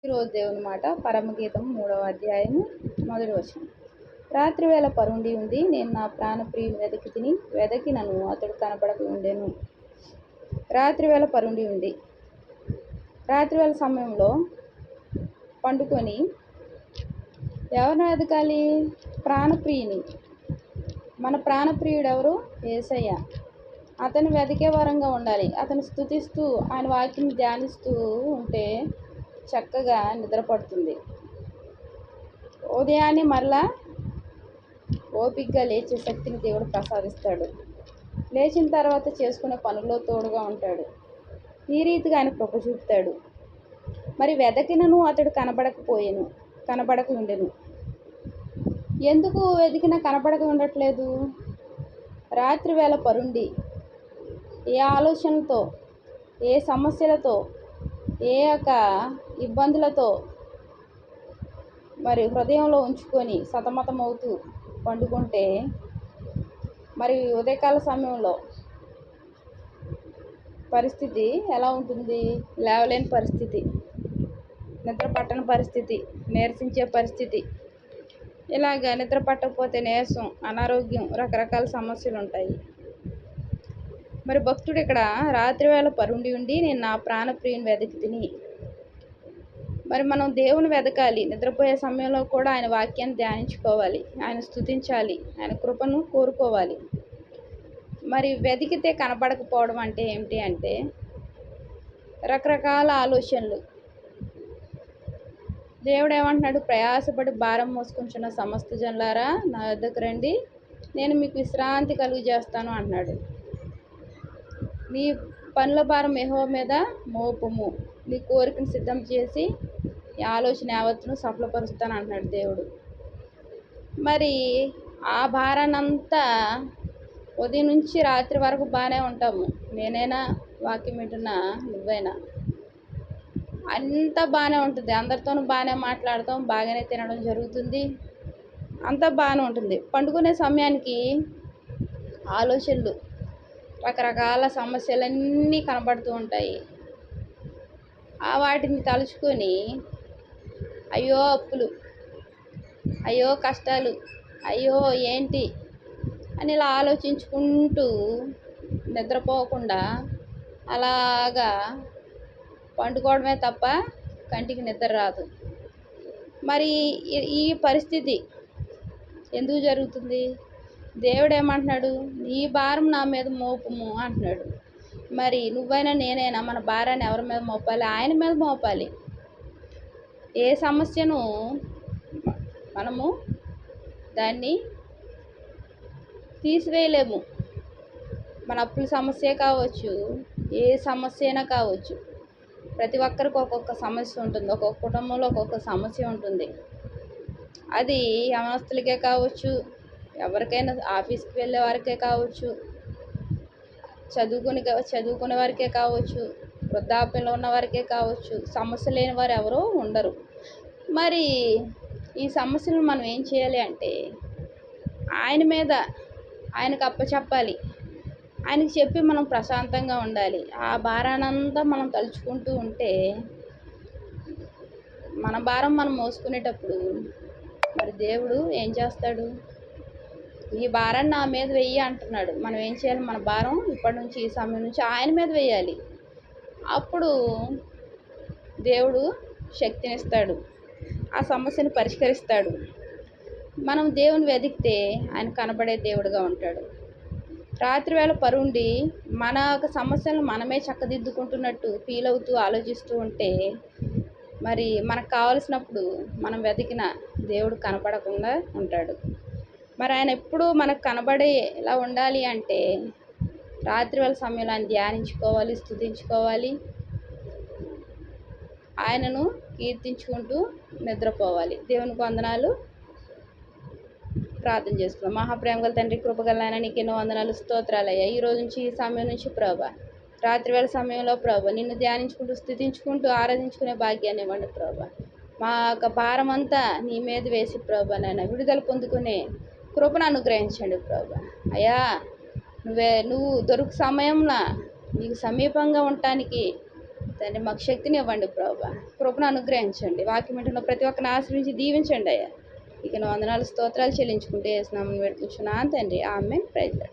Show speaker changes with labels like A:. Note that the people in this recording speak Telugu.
A: ఈరోజు దేవుని మాట పరమగీతం 3వ అధ్యాయము 1వ వచనం. రాత్రి వేళ పరుండి ఉంది, నేను నా ప్రాణప్రియుని వెదకినను అతడు కనపడక ఉండెను. రాత్రి వేళ పరుండి ఉంది. రాత్రి వేళ సమయంలో పండుకొని ఎవరిని వెతకాలి? ప్రాణప్రియుని. మన ప్రాణప్రియుడు ఎవరు? యేసయ్య. అతను వెతికే వరంగా ఉండాలి. అతను స్తుతిస్తూ ఆయన వాక్యం ధ్యానిస్తూ ఉంటే చక్కగా నిద్రపడుతుంది. ఉదయాన్నే మరలా ఓపికగా లేచే శక్తిని దేవుడు ప్రసాదిస్తాడు. లేచిన తర్వాత చేసుకునే పనుల్లో తోడుగా ఉంటాడు. ఈ రీతిగా ఆయన కృప చూపుతాడు. మరి వెదకినను అతడు కనబడక ఉండెను. ఎందుకు వెతికినా కనపడక ఉండట్లేదు? రాత్రి వేళ పరుండి ఏ ఆలోచనలతో, ఏ సమస్యలతో, ఏ యొక్క ఇబ్బందులతో మరి హృదయంలో ఉంచుకొని సతమతమవుతూ పండుకుంటే మరి ఉదయకాల సమయంలో పరిస్థితి ఎలా ఉంటుంది? లేవలేని పరిస్థితి, నిద్ర పట్టని పరిస్థితి, నీరసించే పరిస్థితి. ఇలాగ నిద్ర పట్టకపోతే నీరసం, అనారోగ్యం, రకరకాల సమస్యలు ఉంటాయి. మరి భక్తుడు ఇక్కడ రాత్రి వేళ పరుండి ఉండి నేను నా ప్రాణప్రియుని వెతికితిని. మరి మనం దేవుని వెతకాలి. నిద్రపోయే సమయంలో కూడా ఆయన వాక్యాన్ని ధ్యానించుకోవాలి, ఆయన స్తుతించాలి, ఆయన కృపను కోరుకోవాలి. మరి వెతికితే కనపడకపోవడం అంటే ఏమిటి అంటే రకరకాల ఆలోచనలు. దేవుడు ఏమంటున్నాడు? ప్రయాసపడి భారం మోసుకుంటున్న సమస్త జనులారా నా వద్దకు రండి, నేను మీకు విశ్రాంతి కలుగు చేస్తాను అంటున్నాడు. నీ పనుల భారం యెహోవా మీద మోపుము, నీ కోరికను సిద్ధం చేసి ఈ ఆలోచన యావత్తును సఫలపరుస్తాను అంటున్నాడు దేవుడు. మరి ఆ భారాన్నంతా ఉదయం నుంచి రాత్రి వరకు బాగానే ఉంటాము. నేనైనా, వాక్యం వింటున్నా నువ్వైనా, అంతా బాగానే ఉంటుంది. అందరితోనూ బాగానే మాట్లాడతాం, బాగానే తినడం జరుగుతుంది, అంతా బాగానే ఉంటుంది. పండుకునే సమయానికి ఆలోచనలు, రకరకాల సమస్యలన్నీ కనబడుతూ ఉంటాయి. వాటిని తలుచుకొని అయ్యో అప్పులు, అయ్యో కష్టాలు, అయ్యో ఏంటి అని ఇలా ఆలోచించుకుంటూ నిద్రపోకుండా అలాగా పండుకోవడమే తప్ప కంటికి నిద్ర రాదు. మరి ఈ పరిస్థితి ఎందుకు జరుగుతుంది? దేవుడు ఏమంటున్నాడు? నీ భారం నా మీద మోపుము అంటున్నాడు. మరి నువ్వైనా నేనైనా మన భారాన్ని ఎవరి మీద మోపాలి? ఆయన మీద మోపాలి. ఏ సమస్యను మనము దాన్ని తీసివేయలేము. మన అప్పుల సమస్య కావచ్చు, ఏ సమస్య అయినా కావచ్చు. ప్రతి ఒక్కరికి ఒక్కొక్క సమస్య ఉంటుంది. ఒక్కొక్క కుటుంబంలో ఒక్కొక్క సమస్య ఉంటుంది. అది యవనస్తులకే కావచ్చు, ఎవరికైనా ఆఫీస్కి వెళ్ళే వారికే కావచ్చు, చదువుకునే వారికే కావచ్చు, వృద్ధాప్యంలో ఉన్న వారికే కావచ్చు. సమస్య లేని వారు ఎవరో ఉండరు. మరి ఈ సమస్యలను మనం ఏం చేయాలి అంటే ఆయన మీద ఆయనకు అప్పచెప్పాలి. ఆయనకు చెప్పి మనం ప్రశాంతంగా ఉండాలి. ఆ భారానంతా మనం తలుచుకుంటూ ఉంటే మన భారం మనం మోసుకునేటప్పుడు మరి దేవుడు ఏం చేస్తాడు? ఈ భారాన్ని నా మీద వెయ్యి అంటున్నాడు. మనం ఏం చేయాలి? మన భారం ఇప్పటి నుంచి, ఈ సమయం నుంచి ఆయన మీద వేయాలి. అప్పుడు దేవుడు శక్తినిస్తాడు, ఆ సమస్యను పరిష్కరిస్తాడు. మనం దేవుని వెతికితే ఆయన కనబడే దేవుడుగా ఉంటాడు. రాత్రి వేళ పరుండి మన యొక్క సమస్యలను మనమే చక్కదిద్దుకుంటున్నట్టు ఫీల్ అవుతూ ఆలోచిస్తూ ఉంటే మరి మనకు కావలసినప్పుడు మనం వెతికిన దేవుడు కనపడకుండా ఉంటాడు. మరి ఆయన ఎప్పుడు మనకు కనబడేలా ఉండాలి అంటే రాత్రి వేళ సమయంలో ఆయన ధ్యానించుకోవాలి, స్తుతించుకోవాలి, ఆయనను కీర్తించుకుంటూ నిద్రపోవాలి. దేవునికి వందనాలు. ప్రార్థన చేసుకుందాం. మహాప్రేమగల తండ్రి, కృపగల నాయన, నీకు ఎన్నో వందనాలు, స్తోత్రాలయ్యా. ఈ రోజు నుంచి, ఈ సమయం నుంచి ప్రభా, రాత్రివేళ సమయంలో ప్రభా నిన్ను ధ్యానించుకుంటూ, స్తుతించుకుంటూ, ఆరాధించుకునే భాగ్యాన్ని ఇవ్వండి ప్రభా. మా యొక్క భారం అంతా నీ మీద వేసి ప్రభా నాయన విడుదల పొందుకునే కృపను అనుగ్రహించండి ప్రభా. అయ్యా, నువ్వు దొరుకు సమయంలో నీకు సమీపంగా ఉండటానికి తండ్రి మాకు శక్తిని ఇవ్వండి ప్రభా, కృపను అనుగ్రహించండి. వాక్యం వింటున్న ప్రతి ఒక్కరిని ఆశ్రయించి దీవించండి అయ్యా. ఇక వందనాలు స్తోత్రాలు చెల్లించుకుంటే వేసినామని పెట్టుకుంటున్నాను తండ్రి. ఆమేన్. Praise lord.